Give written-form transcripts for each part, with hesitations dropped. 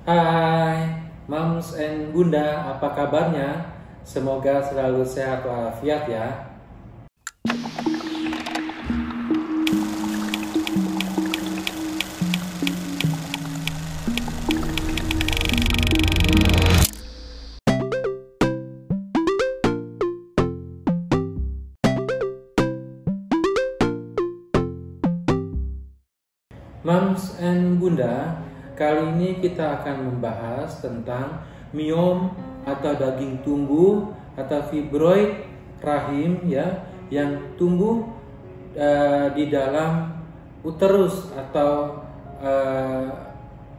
Hai, Moms and Bunda, apa kabarnya? Semoga selalu sehat walafiat ya. Moms and Bunda, kali ini kita akan membahas tentang miom atau daging tumbuh atau fibroid rahim ya, yang tumbuh di dalam uterus atau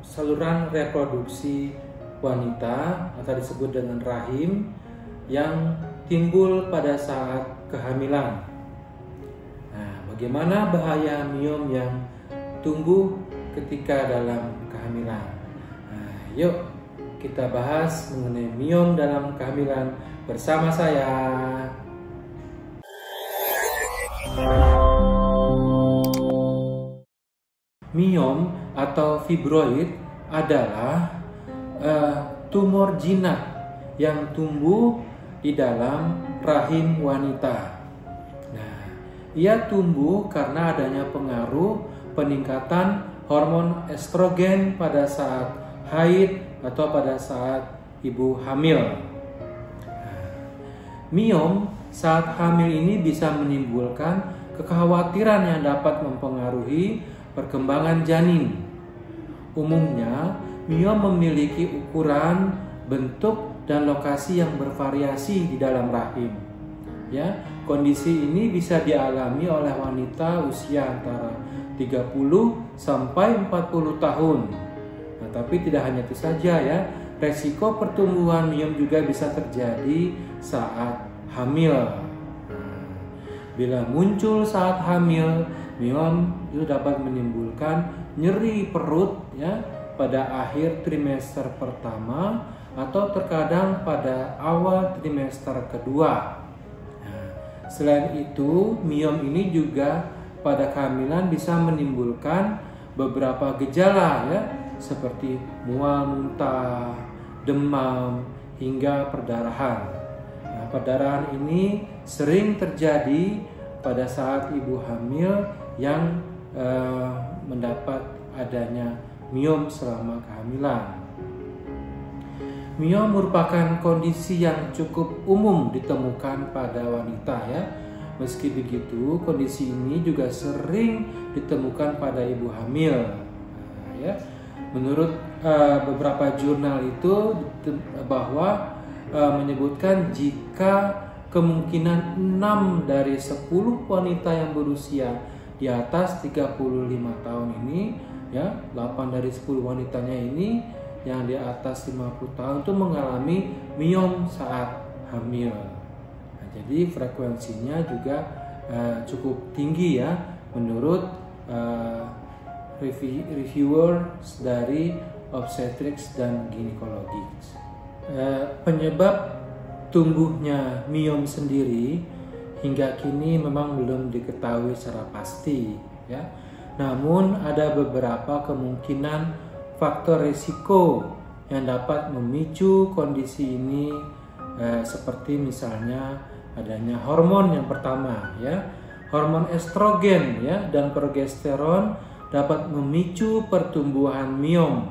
saluran reproduksi wanita atau disebut dengan rahim yang timbul pada saat kehamilan. Nah, bagaimana bahaya miom yang tumbuh ketika dalam kehamilan? Nah, yuk kita bahas mengenai miom dalam kehamilan bersama saya. Miom atau fibroid adalah tumor jinak yang tumbuh di dalam rahim wanita. Nah, ia tumbuh karena adanya pengaruh peningkatan hormon estrogen pada saat haid atau pada saat ibu hamil. Miom saat hamil ini bisa menimbulkan kekhawatiran yang dapat mempengaruhi perkembangan janin. Umumnya, miom memiliki ukuran, bentuk, dan lokasi yang bervariasi di dalam rahim. Ya, kondisi ini bisa dialami oleh wanita usia antara 30 sampai 40 tahun. Nah, tapi tidak hanya itu saja ya, resiko pertumbuhan miom juga bisa terjadi saat hamil. Nah, bila muncul saat hamil, miom itu dapat menimbulkan nyeri perut ya pada akhir trimester pertama atau terkadang pada awal trimester kedua. Nah, selain itu, miom ini juga pada kehamilan bisa menimbulkan beberapa gejala ya, seperti mual muntah, demam, hingga perdarahan. Nah, perdarahan ini sering terjadi pada saat ibu hamil yang mendapat adanya miom selama kehamilan. Miom merupakan kondisi yang cukup umum ditemukan pada wanita ya. Meski begitu, kondisi ini juga sering ditemukan pada ibu hamil. Nah, ya. Menurut beberapa jurnal itu bahwa menyebutkan jika kemungkinan 6 dari 10 wanita yang berusia di atas 35 tahun ini, ya, 8 dari 10 wanitanya ini yang di atas 50 tahun itu mengalami miom saat hamil. Jadi frekuensinya juga cukup tinggi ya menurut reviewers dari obstetrics dan ginekologi. Penyebab tumbuhnya miom sendiri hingga kini memang belum diketahui secara pasti ya. Namun ada beberapa kemungkinan faktor risiko yang dapat memicu kondisi ini, seperti misalnya adanya hormon yang pertama ya, hormon estrogen ya dan progesteron dapat memicu pertumbuhan miom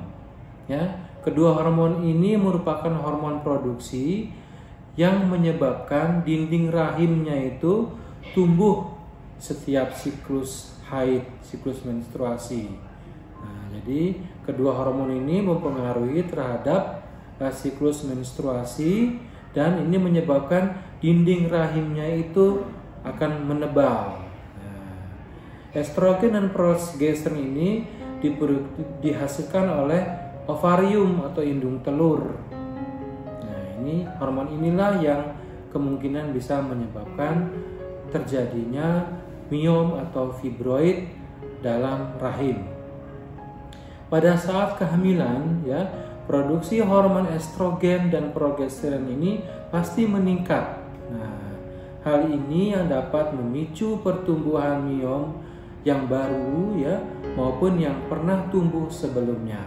ya. Kedua hormon ini merupakan hormon produksi yang menyebabkan dinding rahimnya itu tumbuh setiap siklus haid, siklus menstruasi. Nah, jadi kedua hormon ini mempengaruhi terhadap siklus menstruasi dan ini menyebabkan dinding rahimnya itu akan menebal. Nah, estrogen dan progesteron ini dihasilkan oleh ovarium atau indung telur. Nah, ini hormon inilah yang kemungkinan bisa menyebabkan terjadinya miom atau fibroid dalam rahim. Pada saat kehamilan ya, produksi hormon estrogen dan progesteron ini pasti meningkat. Nah, hal ini yang dapat memicu pertumbuhan miom yang baru ya maupun yang pernah tumbuh sebelumnya.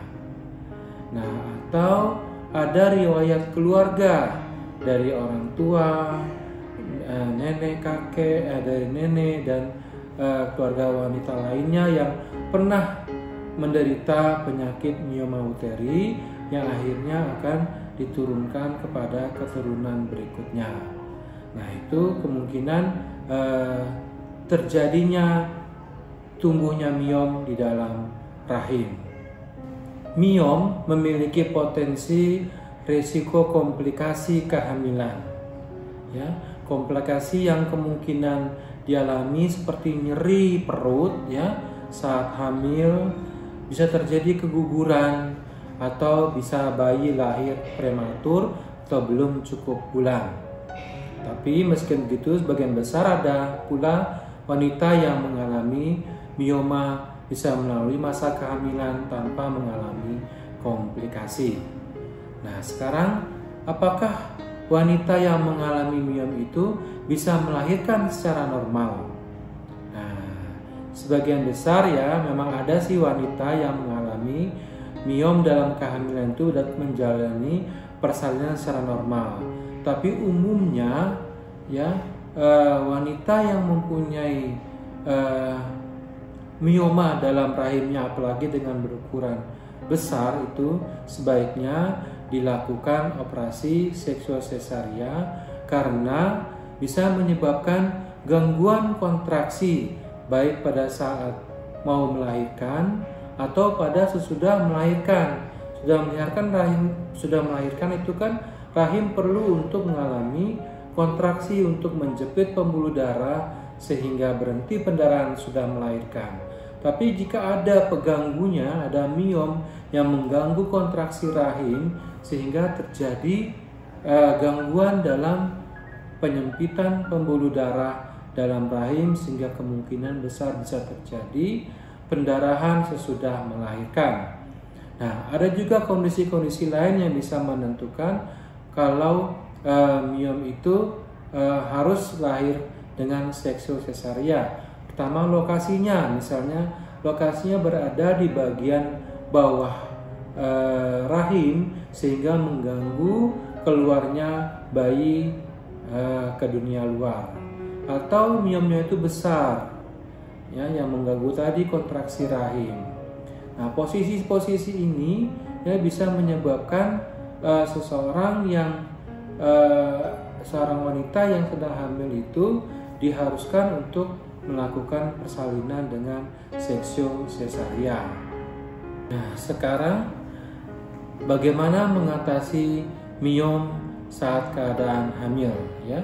Nah, atau ada riwayat keluarga dari orang tua, nenek, kakek, dari nenek dan keluarga wanita lainnya yang pernah menderita penyakit mioma uteri yang akhirnya akan diturunkan kepada keturunan berikutnya. Nah, itu kemungkinan terjadinya tumbuhnya miom di dalam rahim. Miom memiliki potensi risiko komplikasi kehamilan. Ya, komplikasi yang kemungkinan dialami seperti nyeri perut ya saat hamil, bisa terjadi keguguran, atau bisa bayi lahir prematur atau belum cukup bulan. Tapi meski begitu, sebagian besar ada pula wanita yang mengalami mioma bisa melalui masa kehamilan tanpa mengalami komplikasi. Nah, sekarang apakah wanita yang mengalami miom itu bisa melahirkan secara normal? Nah, sebagian besar ya memang ada sih wanita yang mengalami miom dalam kehamilan itu dan menjalani persalinan secara normal. Tapi umumnya ya wanita yang mempunyai mioma dalam rahimnya apalagi dengan berukuran besar itu sebaiknya dilakukan operasi seksual sesaria karena bisa menyebabkan gangguan kontraksi baik pada saat mau melahirkan atau pada sesudah melahirkan. Sudah melahirkan itu kan rahim perlu untuk mengalami kontraksi untuk menjepit pembuluh darah sehingga berhenti pendarahan sudah melahirkan. Tapi jika ada pengganggunya, ada miom yang mengganggu kontraksi rahim sehingga terjadi gangguan dalam penyempitan pembuluh darah dalam rahim sehingga kemungkinan besar bisa terjadi pendarahan sesudah melahirkan. Nah, ada juga kondisi-kondisi lain yang bisa menentukan kalau miom itu harus lahir dengan seksual sesaria. Pertama, lokasinya, misalnya lokasinya berada di bagian bawah rahim sehingga mengganggu keluarnya bayi ke dunia luar. Atau miomnya itu besar, ya, yang mengganggu tadi kontraksi rahim. Nah, posisi-posisi ini ya bisa menyebabkan seseorang seorang wanita yang sedang hamil itu diharuskan untuk melakukan persalinan dengan seksual sesaria. Nah, sekarang bagaimana mengatasi miom saat keadaan hamil ya?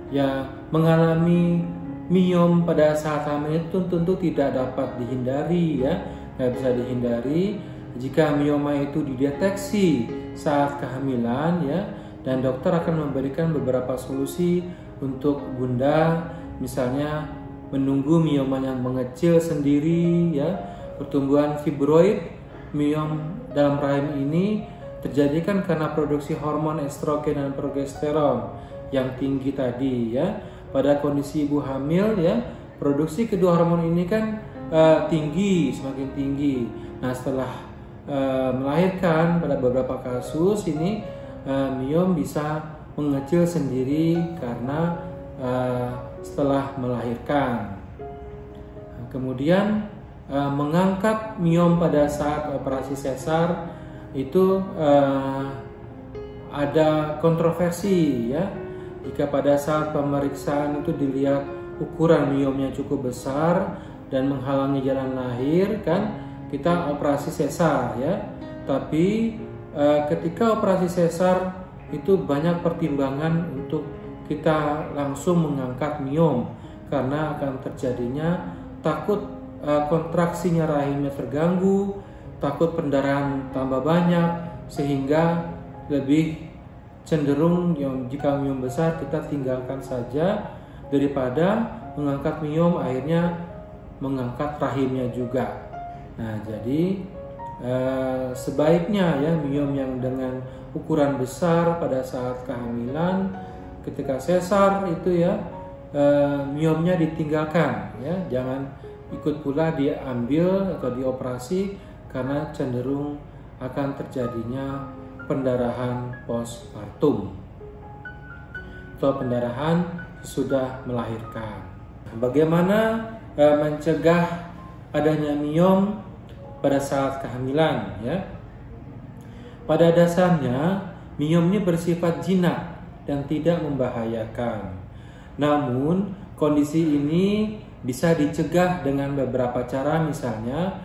Ya, mengalami miom pada saat hamil itu tentu tidak dapat dihindari ya, nggak bisa dihindari. Jika mioma itu dideteksi saat kehamilan ya, dan dokter akan memberikan beberapa solusi untuk bunda, misalnya menunggu mioma yang mengecil sendiri ya, pertumbuhan fibroid miom dalam rahim ini terjadi kan karena produksi hormon estrogen dan progesteron yang tinggi tadi ya. Pada kondisi ibu hamil ya, produksi kedua hormon ini kan tinggi, semakin tinggi. Nah, setelah melahirkan pada beberapa kasus ini miom bisa mengecil sendiri karena setelah melahirkan. Kemudian mengangkat miom pada saat operasi sesar itu ada kontroversi ya. Jika pada saat pemeriksaan itu dilihat ukuran miomnya cukup besar dan menghalangi jalan lahir, kan kita operasi sesar ya. Tapi ketika operasi sesar itu banyak pertimbangan untuk kita langsung mengangkat miom karena akan terjadinya takut kontraksinya rahimnya terganggu, takut pendarahan tambah banyak sehingga lebih cenderung jika miom besar kita tinggalkan saja daripada mengangkat miom akhirnya mengangkat rahimnya juga. Nah, jadi sebaiknya ya miom yang dengan ukuran besar pada saat kehamilan ketika sesar itu ya miomnya ditinggalkan ya, jangan ikut pula diambil atau dioperasi karena cenderung akan terjadinya pendarahan postpartum atau pendarahan sudah melahirkan. Bagaimana mencegah adanya miom pada saat kehamilan, ya? Pada dasarnya miom ini bersifat jinak dan tidak membahayakan. Namun kondisi ini bisa dicegah dengan beberapa cara, misalnya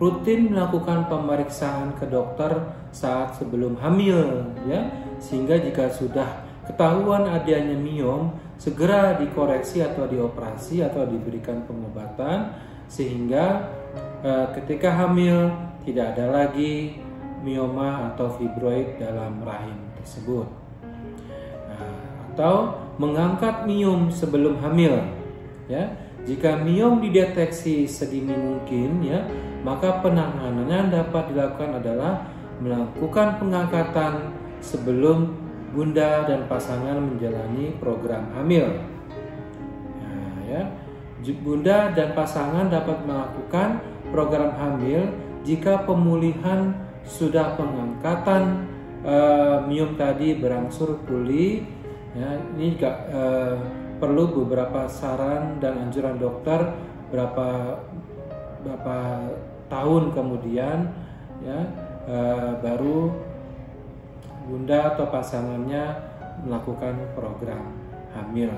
rutin melakukan pemeriksaan ke dokter saat sebelum hamil, ya, sehingga jika sudah ketahuan adanya miom, segera dikoreksi atau dioperasi atau diberikan pengobatan sehingga ketika hamil tidak ada lagi mioma atau fibroid dalam rahim tersebut. Atau mengangkat miom sebelum hamil, ya. Jika miom dideteksi sedini mungkin, ya, maka penanganannya dapat dilakukan adalah melakukan pengangkatan sebelum bunda dan pasangan menjalani program hamil. Nah, ya, bunda dan pasangan dapat melakukan program hamil jika pemulihan sudah pengangkatan miom tadi berangsur pulih. Ya, ini juga perlu beberapa saran dan anjuran dokter berapa tahun kemudian, ya, baru bunda atau pasangannya melakukan program hamil.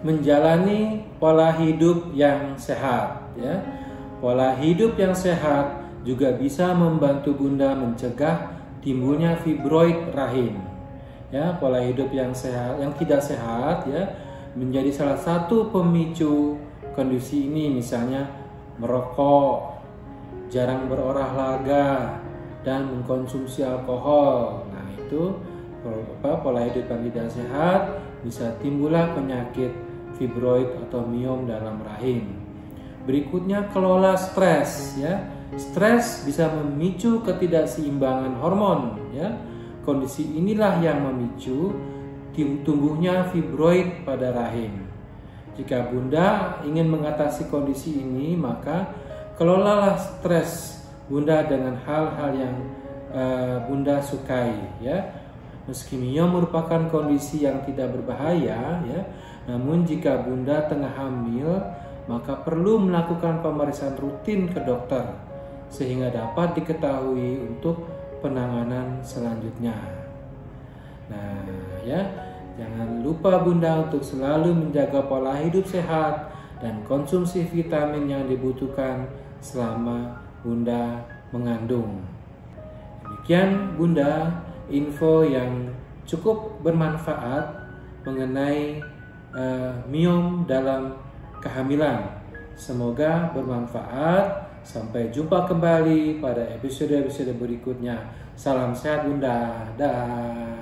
Menjalani pola hidup yang sehat, ya. Pola hidup yang sehat juga bisa membantu bunda mencegah timbulnya fibroid rahim. Ya, pola hidup yang sehat, yang tidak sehat, ya, menjadi salah satu pemicu kondisi ini, misalnya merokok, jarang berolahraga, dan mengkonsumsi alkohol. Nah, itu pola hidup yang tidak sehat bisa timbullah penyakit fibroid atau miom dalam rahim. Berikutnya, kelola stres, ya. Stres bisa memicu ketidakseimbangan hormon, ya. Kondisi inilah yang memicu tumbuhnya fibroid pada rahim. Jika bunda ingin mengatasi kondisi ini, maka kelolalah stres bunda dengan hal-hal yang bunda sukai, ya. Meski miom merupakan kondisi yang tidak berbahaya, ya, namun jika bunda tengah hamil, maka perlu melakukan pemeriksaan rutin ke dokter sehingga dapat diketahui untuk penanganan selanjutnya. Nah, ya, jangan lupa bunda untuk selalu menjaga pola hidup sehat dan konsumsi vitamin yang dibutuhkan selama bunda mengandung. Demikian bunda, info yang cukup bermanfaat mengenai miom dalam kehamilan. Semoga bermanfaat. Sampai jumpa kembali pada episode-episode berikutnya. Salam sehat bunda. Dah.